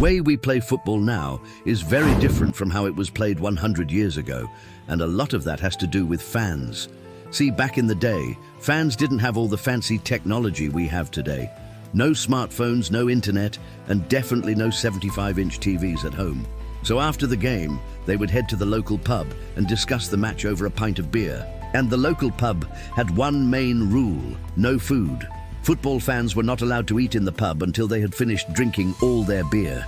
way we play football now is very different from how it was played 100 years ago, and a lot of that has to do with fans. See, back in the day, fans didn't have all the fancy technology we have today. No smartphones, no internet, and definitely no 75-inch TVs at home. So after the game, they would head to the local pub and discuss the match over a pint of beer. And the local pub had one main rule: no food. Football fans were not allowed to eat in the pub until they had finished drinking all their beer.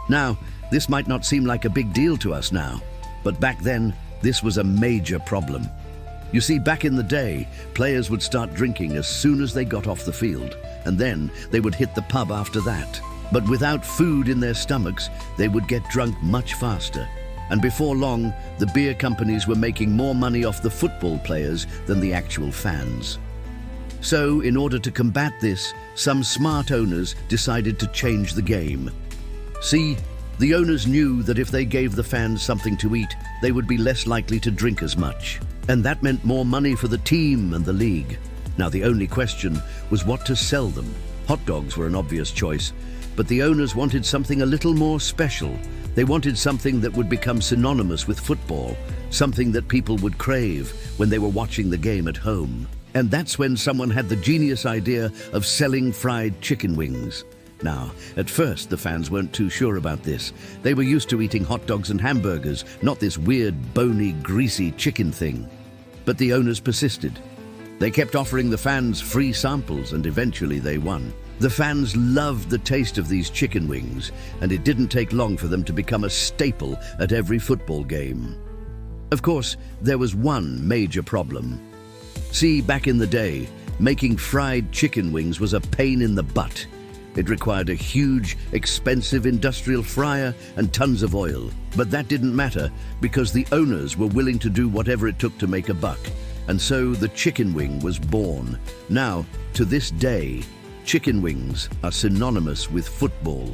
Now, this might not seem like a big deal to us now, but back then, this was a major problem. You see, back in the day, players would start drinking as soon as they got off the field, and then they would hit the pub after that. But without food in their stomachs, they would get drunk much faster. And before long, the beer companies were making more money off the football players than the actual fans. So, in order to combat this, some smart owners decided to change the game. See, the owners knew that if they gave the fans something to eat, they would be less likely to drink as much. And that meant more money for the team and the league. Now, the only question was what to sell them. Hot dogs were an obvious choice, but the owners wanted something a little more special. They wanted something that would become synonymous with football, something that people would crave when they were watching the game at home. And that's when someone had the genius idea of selling fried chicken wings. Now, at first, the fans weren't too sure about this. They were used to eating hot dogs and hamburgers, not this weird, bony, greasy chicken thing. But the owners persisted. They kept offering the fans free samples, and eventually they won. The fans loved the taste of these chicken wings, and it didn't take long for them to become a staple at every football game. Of course, there was one major problem. See, back in the day, making fried chicken wings was a pain in the butt. It required a huge, expensive industrial fryer and tons of oil. But that didn't matter, because the owners were willing to do whatever it took to make a buck. And so the chicken wing was born. Now, to this day, chicken wings are synonymous with football.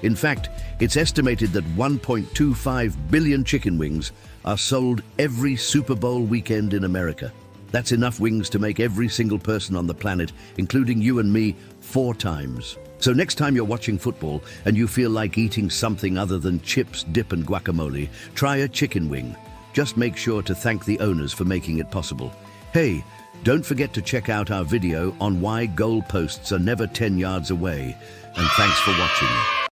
In fact, it's estimated that 1.25 billion chicken wings are sold every Super Bowl weekend in America. That's enough wings to make every single person on the planet, including you and me, 4 times. So next time you're watching football and you feel like eating something other than chips, dip and guacamole, try a chicken wing. Just make sure to thank the owners for making it possible. Hey, don't forget to check out our video on why goalposts are never 10 yards away. And thanks for watching.